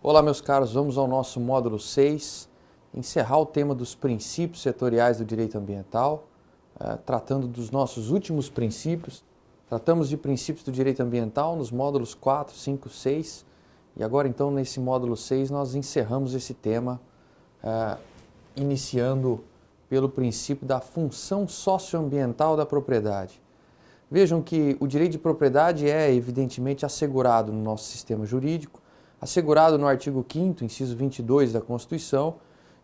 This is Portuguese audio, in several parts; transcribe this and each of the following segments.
Olá, meus caros, vamos ao nosso módulo 6, encerrar o tema dos princípios setoriais do direito ambiental, tratando dos nossos últimos princípios. Tratamos de princípios do direito ambiental nos módulos 4, 5, 6, e agora então nesse módulo 6 nós encerramos esse tema, iniciando pelo princípio da função socioambiental da propriedade. Vejam que o direito de propriedade é evidentemente assegurado no nosso sistema jurídico, assegurado no artigo 5º, inciso 22 da Constituição,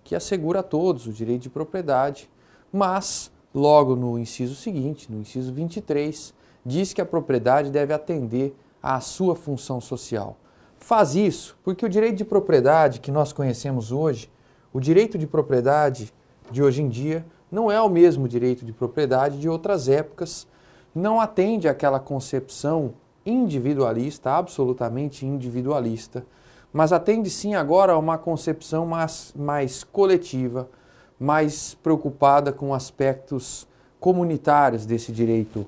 que assegura a todos o direito de propriedade, mas, logo no inciso seguinte, no inciso 23, diz que a propriedade deve atender à sua função social. Faz isso porque o direito de propriedade que nós conhecemos hoje, o direito de propriedade de hoje em dia, não é o mesmo direito de propriedade de outras épocas, não atende àquela concepção individualista, absolutamente individualista, mas atende sim agora a uma concepção mais coletiva, mais preocupada com aspectos comunitários desse direito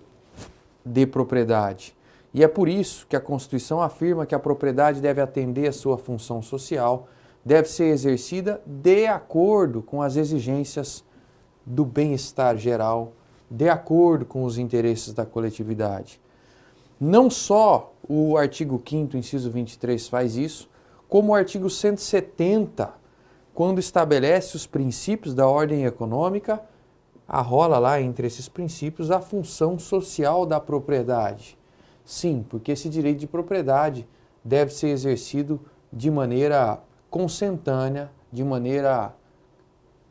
de propriedade. E é por isso que a Constituição afirma que a propriedade deve atender à sua função social, deve ser exercida de acordo com as exigências do bem-estar geral, de acordo com os interesses da coletividade. Não só o artigo 5º, inciso 23, faz isso, como o artigo 170, quando estabelece os princípios da ordem econômica, arrola lá entre esses princípios a função social da propriedade. Sim, porque esse direito de propriedade deve ser exercido de maneira consentânea, de maneira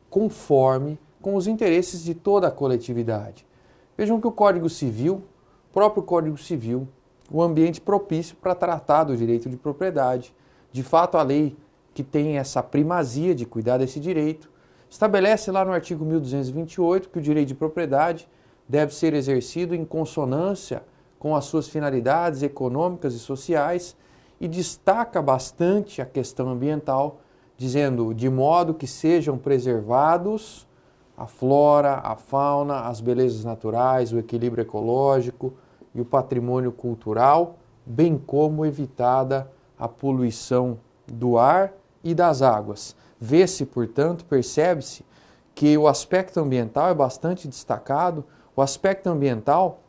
conforme com os interesses de toda a coletividade. Vejam que o Código Civil, próprio Código Civil, o ambiente propício para tratar do direito de propriedade. De fato, a lei que tem essa primazia de cuidar desse direito, estabelece lá no artigo 1228 que o direito de propriedade deve ser exercido em consonância com as suas finalidades econômicas e sociais e destaca bastante a questão ambiental, dizendo de modo que sejam preservados a flora, a fauna, as belezas naturais, o equilíbrio ecológico e o patrimônio cultural, bem como evitada a poluição do ar e das águas. Vê-se, portanto, percebe-se que o aspecto ambiental é bastante destacado. O aspecto ambiental,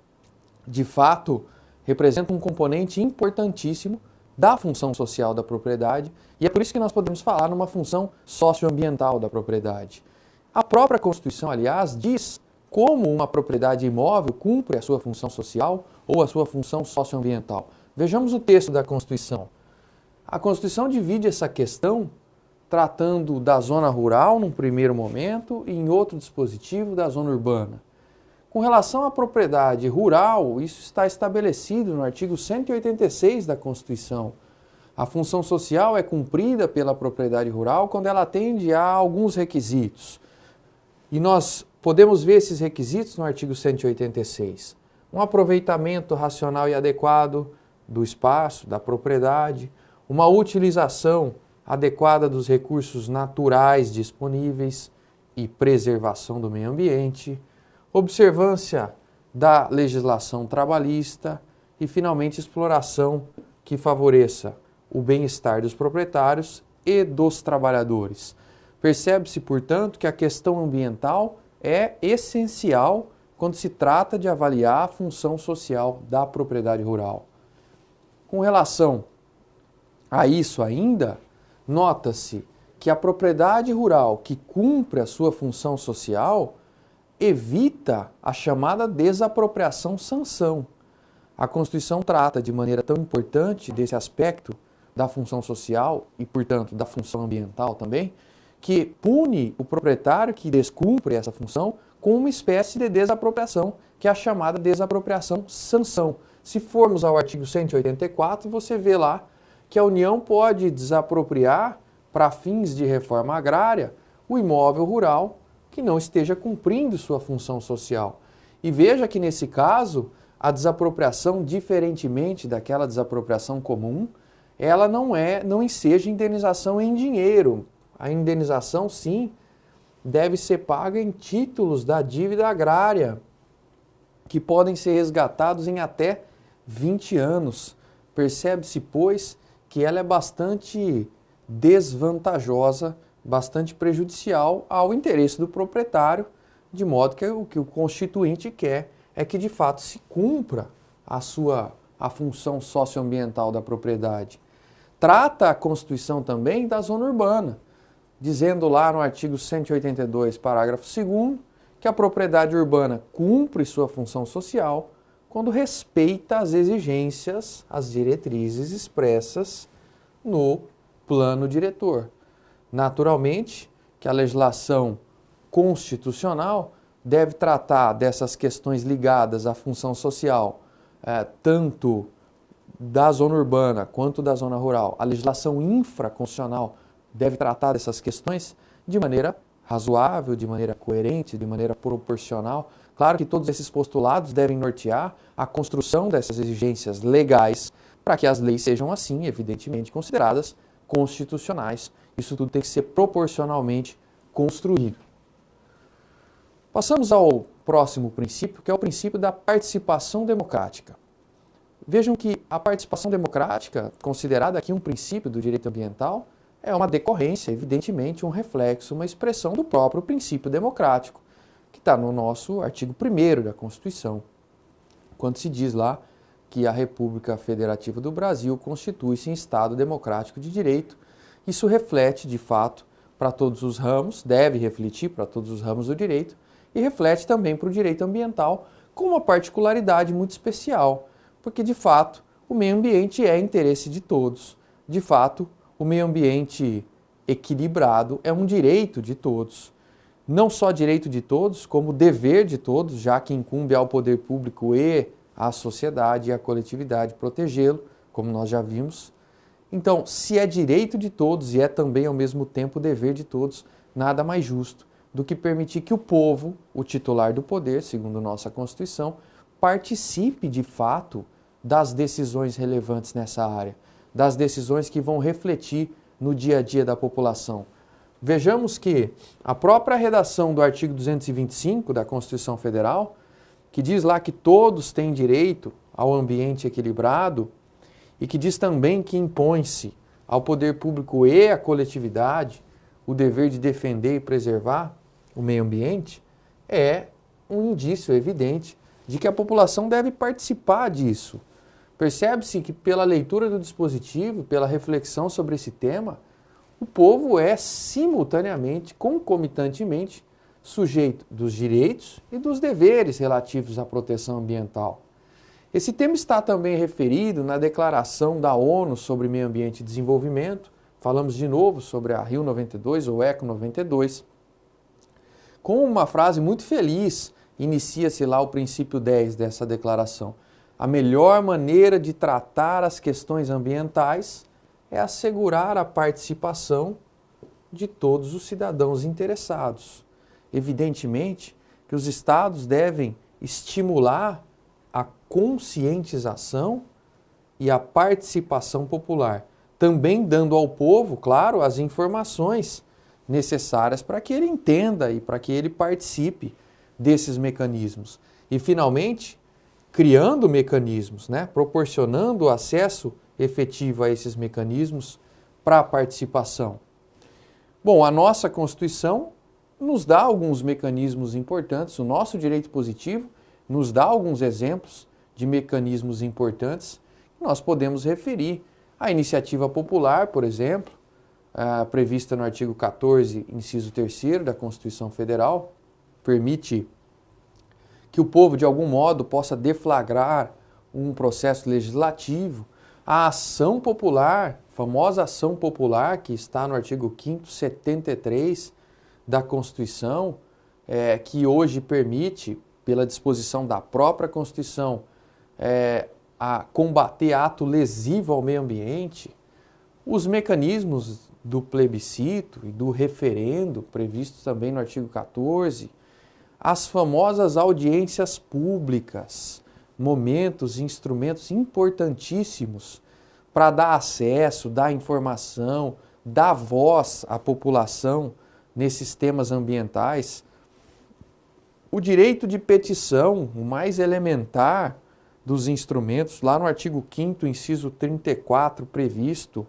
de fato, representa um componente importantíssimo da função social da propriedade e é por isso que nós podemos falar numa função socioambiental da propriedade. A própria Constituição, aliás, diz como uma propriedade imóvel cumpre a sua função social ou a sua função socioambiental. Vejamos o texto da Constituição. A Constituição divide essa questão tratando da zona rural num primeiro momento e em outro dispositivo da zona urbana. Com relação à propriedade rural, isso está estabelecido no artigo 186 da Constituição. A função social é cumprida pela propriedade rural quando ela atende a alguns requisitos. E nós podemos ver esses requisitos no artigo 186. Um aproveitamento racional e adequado do espaço, da propriedade, uma utilização adequada dos recursos naturais disponíveis e preservação do meio ambiente, observância da legislação trabalhista e, finalmente, exploração que favoreça o bem-estar dos proprietários e dos trabalhadores. Percebe-se, portanto, que a questão ambiental é essencial quando se trata de avaliar a função social da propriedade rural. Com relação a isso ainda, nota-se que a propriedade rural que cumpre a sua função social evita a chamada desapropriação-sanção. A Constituição trata de maneira tão importante desse aspecto da função social e, portanto, da função ambiental também, que pune o proprietário que descumpre essa função com uma espécie de desapropriação, que é a chamada desapropriação-sanção. Se formos ao artigo 184, você vê lá que a União pode desapropriar, para fins de reforma agrária, o imóvel rural que não esteja cumprindo sua função social. E veja que, nesse caso, a desapropriação, diferentemente daquela desapropriação comum, ela não enseja indenização em dinheiro. A indenização, sim, deve ser paga em títulos da dívida agrária, que podem ser resgatados em até 20 anos. Percebe-se, pois, que ela é bastante desvantajosa, bastante prejudicial ao interesse do proprietário, de modo que o constituinte quer é que de fato se cumpra a função socioambiental da propriedade. Trata a Constituição também da zona urbana, dizendo lá no artigo 182, parágrafo 2º, que a propriedade urbana cumpre sua função social quando respeita as exigências, as diretrizes expressas no plano diretor. Naturalmente que a legislação constitucional deve tratar dessas questões ligadas à função social, tanto da zona urbana quanto da zona rural. A legislação infraconstitucional deve tratar dessas questões de maneira razoável, de maneira coerente, de maneira proporcional. Claro que todos esses postulados devem nortear a construção dessas exigências legais para que as leis sejam, assim, evidentemente, consideradas constitucionais. Isso tudo tem que ser proporcionalmente construído. Passamos ao próximo princípio, que é o princípio da participação democrática. Vejam que a participação democrática, considerada aqui um princípio do direito ambiental, é uma decorrência, evidentemente, um reflexo, uma expressão do próprio princípio democrático, que está no nosso artigo 1º da Constituição, quando se diz lá que a República Federativa do Brasil constitui-se em Estado democrático de direito. Isso reflete, de fato, para todos os ramos, deve refletir para todos os ramos do direito, e reflete também para o direito ambiental, com uma particularidade muito especial, porque, de fato, o meio ambiente é interesse de todos. De fato, o meio ambiente equilibrado é um direito de todos. Não só direito de todos, como dever de todos, já que incumbe ao poder público e à sociedade e à coletividade protegê-lo, como nós já vimos. Então, se é direito de todos e é também ao mesmo tempo dever de todos, nada mais justo do que permitir que o povo, o titular do poder, segundo nossa Constituição, participe de fato das decisões relevantes nessa área, das decisões que vão refletir no dia a dia da população. Vejamos que a própria redação do artigo 225 da Constituição Federal, que diz lá que todos têm direito ao ambiente equilibrado e que diz também que impõe-se ao poder público e à coletividade o dever de defender e preservar o meio ambiente, é um indício evidente de que a população deve participar disso. Percebe-se que pela leitura do dispositivo, pela reflexão sobre esse tema, o povo é simultaneamente, concomitantemente, sujeito dos direitos e dos deveres relativos à proteção ambiental. Esse tema está também referido na Declaração da ONU sobre Meio Ambiente e Desenvolvimento. Falamos de novo sobre a Rio 92 ou Eco 92. Com uma frase muito feliz, inicia-se lá o princípio 10 dessa declaração. A melhor maneira de tratar as questões ambientais é assegurar a participação de todos os cidadãos interessados. Evidentemente que os estados devem estimular a conscientização e a participação popular, também dando ao povo, claro, as informações necessárias para que ele entenda e para que ele participe desses mecanismos. E, finalmente, criando mecanismos, proporcionando acesso efetivo a esses mecanismos para a participação. Bom, a nossa Constituição nos dá alguns mecanismos importantes, o nosso direito positivo nos dá alguns exemplos de mecanismos importantes que nós podemos referir. A iniciativa popular, por exemplo, prevista no artigo 14, inciso 3º da Constituição Federal, permite que o povo, de algum modo, possa deflagrar um processo legislativo. A ação popular, famosa ação popular, que está no artigo 5º, 73 da Constituição, que hoje permite, pela disposição da própria Constituição, a combater ato lesivo ao meio ambiente, os mecanismos do plebiscito e do referendo, previstos também no artigo 14, as famosas audiências públicas, momentos, instrumentos importantíssimos para dar acesso, dar informação, dar voz à população nesses temas ambientais. O direito de petição, o mais elementar dos instrumentos, lá no artigo 5º, inciso 34, previsto,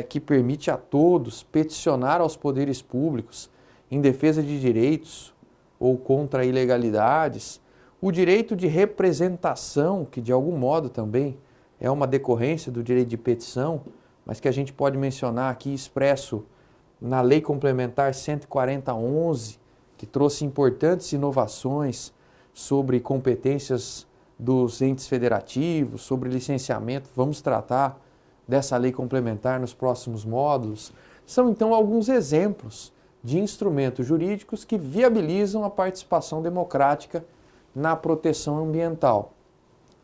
que permite a todos peticionar aos poderes públicos em defesa de direitos ou contra ilegalidades, o direito de representação, que de algum modo também é uma decorrência do direito de petição, mas que a gente pode mencionar aqui expresso na Lei Complementar 140/11, que trouxe importantes inovações sobre competências dos entes federativos, sobre licenciamento. Vamos tratar dessa lei complementar nos próximos módulos. São então alguns exemplos de instrumentos jurídicos que viabilizam a participação democrática na proteção ambiental.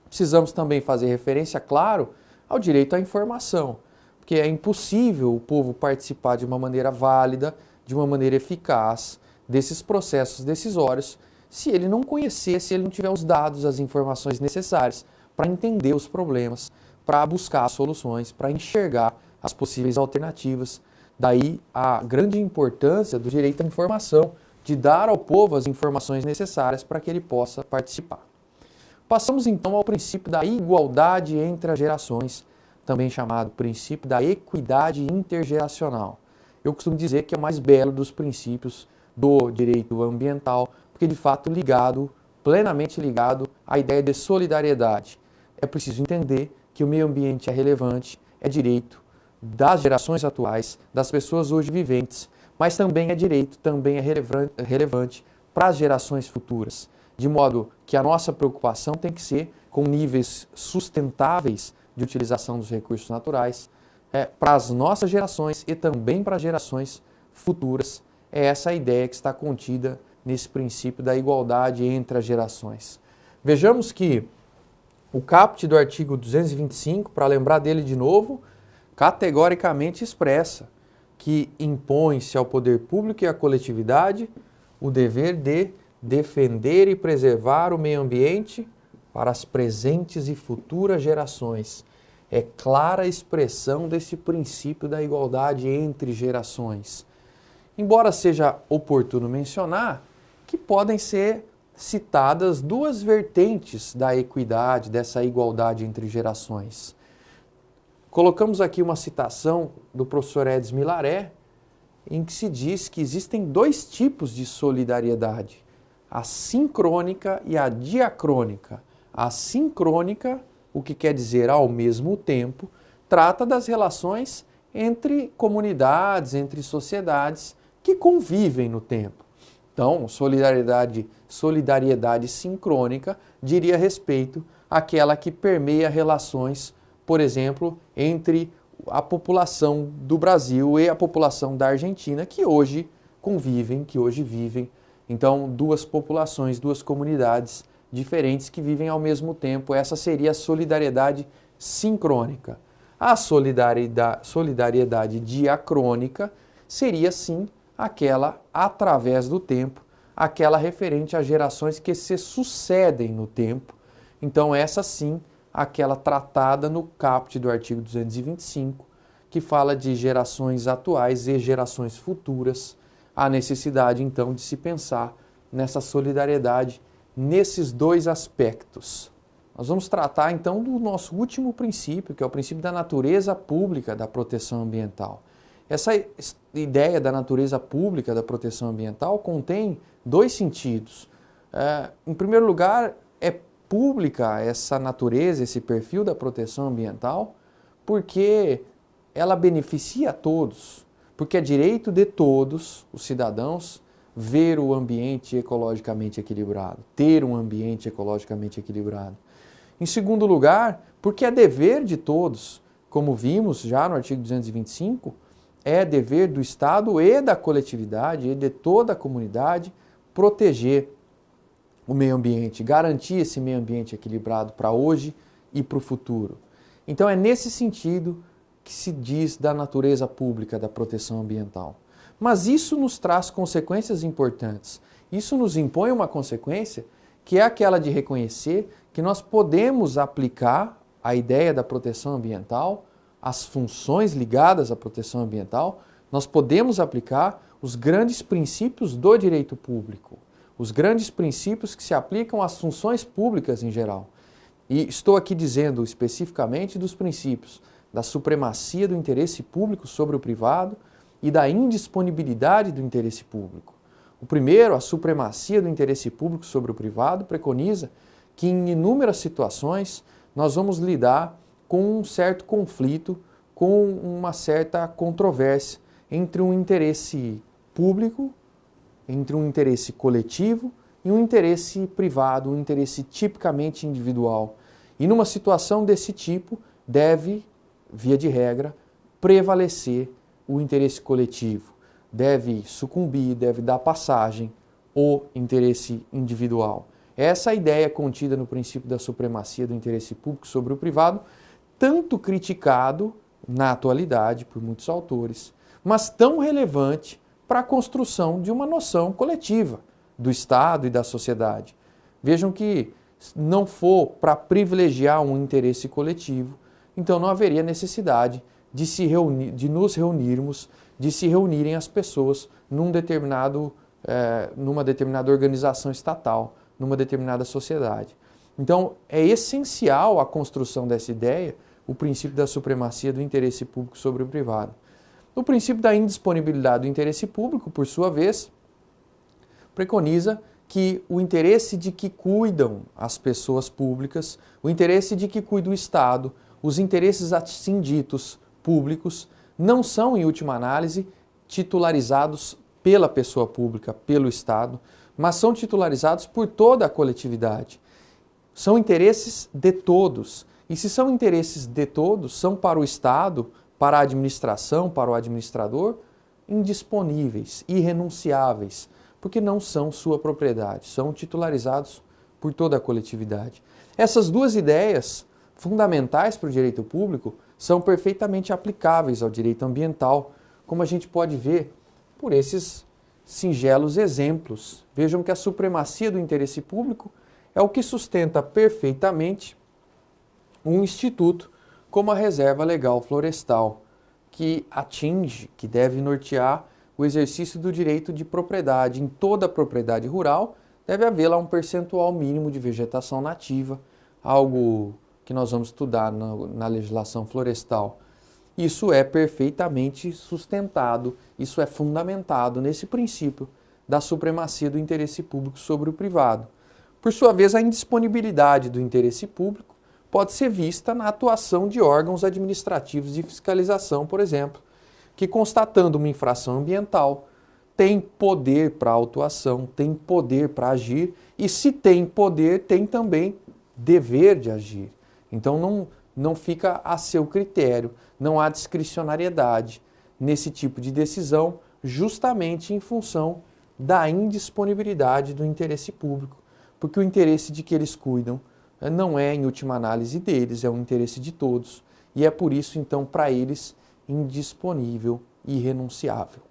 Precisamos também fazer referência, claro, ao direito à informação, porque é impossível o povo participar de uma maneira válida, de uma maneira eficaz desses processos decisórios, se ele não conhecer, se ele não tiver os dados, as informações necessárias para entender os problemas, para buscar soluções, para enxergar as possíveis alternativas. Daí a grande importância do direito à informação, de dar ao povo as informações necessárias para que ele possa participar. Passamos então ao princípio da igualdade entre as gerações, também chamado princípio da equidade intergeracional. Eu costumo dizer que é o mais belo dos princípios do direito ambiental, porque de fato plenamente ligado à ideia de solidariedade. É preciso entender que o meio ambiente é relevante, é direito das gerações atuais, das pessoas hoje viventes, mas também é direito, também é relevante para as gerações futuras, de modo que a nossa preocupação tem que ser com níveis sustentáveis de utilização dos recursos naturais para as nossas gerações e também para as gerações futuras. É essa a ideia que está contida nesse princípio da igualdade entre as gerações. Vejamos que o caput do artigo 225, para lembrar dele de novo, categoricamente expressa que impõe-se ao poder público e à coletividade o dever de defender e preservar o meio ambiente para as presentes e futuras gerações. É clara a expressão desse princípio da igualdade entre gerações. Embora seja oportuno mencionar que podem ser citadas duas vertentes da equidade, dessa igualdade entre gerações. Colocamos aqui uma citação do professor Edson Milaré, em que se diz que existem dois tipos de solidariedade, a sincrônica e a diacrônica. A sincrônica, o que quer dizer ao mesmo tempo, trata das relações entre comunidades, entre sociedades que convivem no tempo. Então, solidariedade sincrônica diria respeito àquela que permeia relações, por exemplo, entre a população do Brasil e a população da Argentina, que hoje convivem, que hoje vivem. Então, duas populações, duas comunidades diferentes que vivem ao mesmo tempo. Essa seria a solidariedade sincrônica. A solidariedade diacrônica seria, sim, aquela através do tempo, aquela referente a gerações que se sucedem no tempo. Então, essa sim, aquela tratada no caput do artigo 225, que fala de gerações atuais e gerações futuras. A necessidade, então, de se pensar nessa solidariedade nesses dois aspectos. Nós vamos tratar, então, do nosso último princípio, que é o princípio da natureza pública da proteção ambiental. Essa ideia da natureza pública da proteção ambiental contém dois sentidos. Em primeiro lugar, é pública essa natureza, esse perfil da proteção ambiental, porque ela beneficia a todos, porque é direito de todos os cidadãos ver o ambiente ecologicamente equilibrado, ter um ambiente ecologicamente equilibrado. Em segundo lugar, porque é dever de todos, como vimos já no artigo 225, é dever do Estado e da coletividade e de toda a comunidade proteger o meio ambiente, garantir esse meio ambiente equilibrado para hoje e para o futuro. Então é nesse sentido que se diz da natureza pública da proteção ambiental. Mas isso nos traz consequências importantes. Isso nos impõe uma consequência que é aquela de reconhecer que nós podemos aplicar a ideia da proteção ambiental, as funções ligadas à proteção ambiental, nós podemos aplicar os grandes princípios do direito público, os grandes princípios que se aplicam às funções públicas em geral. E estou aqui dizendo especificamente dos princípios da supremacia do interesse público sobre o privado e da indisponibilidade do interesse público. O primeiro, a supremacia do interesse público sobre o privado, preconiza que em inúmeras situações nós vamos lidar com um certo conflito, com uma certa controvérsia entre um interesse público, entre um interesse coletivo e um interesse privado, um interesse tipicamente individual. E numa situação desse tipo, deve, via de regra, prevalecer o interesse coletivo. Deve sucumbir, deve dar passagem o interesse individual. Essa é a ideia contida no princípio da supremacia do interesse público sobre o privado, tanto criticado na atualidade por muitos autores, mas tão relevante para a construção de uma noção coletiva do Estado e da sociedade. Vejam que não for para privilegiar um interesse coletivo, então não haveria necessidade de se reunir, de nos reunirmos, de se reunirem as pessoas numa determinada organização estatal, numa determinada sociedade. Então, é essencial a construção dessa ideia, o princípio da supremacia do interesse público sobre o privado. O princípio da indisponibilidade do interesse público, por sua vez, preconiza que o interesse de que cuidam as pessoas públicas, o interesse de que cuida o Estado, os interesses assim ditos públicos, não são, em última análise, titularizados pela pessoa pública, pelo Estado, mas são titularizados por toda a coletividade. São interesses de todos. E se são interesses de todos, são para o Estado, para a administração, para o administrador, indisponíveis, irrenunciáveis, porque não são sua propriedade, são titularizados por toda a coletividade. Essas duas ideias fundamentais para o direito público são perfeitamente aplicáveis ao direito ambiental, como a gente pode ver por esses singelos exemplos. Vejam que a supremacia do interesse público é o que sustenta perfeitamente um instituto como a Reserva Legal Florestal, que atinge, que deve nortear o exercício do direito de propriedade. Em toda a propriedade rural deve haver lá um percentual mínimo de vegetação nativa, algo que nós vamos estudar na legislação florestal. Isso é perfeitamente sustentado, isso é fundamentado nesse princípio da supremacia do interesse público sobre o privado. Por sua vez, a indisponibilidade do interesse público pode ser vista na atuação de órgãos administrativos de fiscalização, por exemplo, que, constatando uma infração ambiental, tem poder para autuação, tem poder para agir, e se tem poder, tem também dever de agir. Então não fica a seu critério, não há discricionariedade nesse tipo de decisão, justamente em função da indisponibilidade do interesse público, porque o interesse de que eles cuidam não é, em última análise, deles, é o interesse de todos, e é por isso, então, para eles, indisponível e irrenunciável.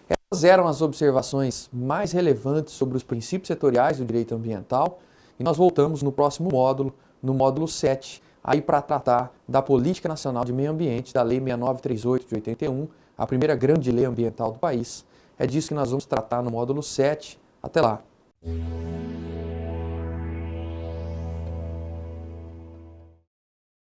Essas eram as observações mais relevantes sobre os princípios setoriais do direito ambiental, e nós voltamos no próximo módulo, no módulo 7, aí para tratar da Política Nacional de Meio Ambiente, da Lei 6938 de 81, a primeira grande lei ambiental do país. É disso que nós vamos tratar no módulo 7. Até lá!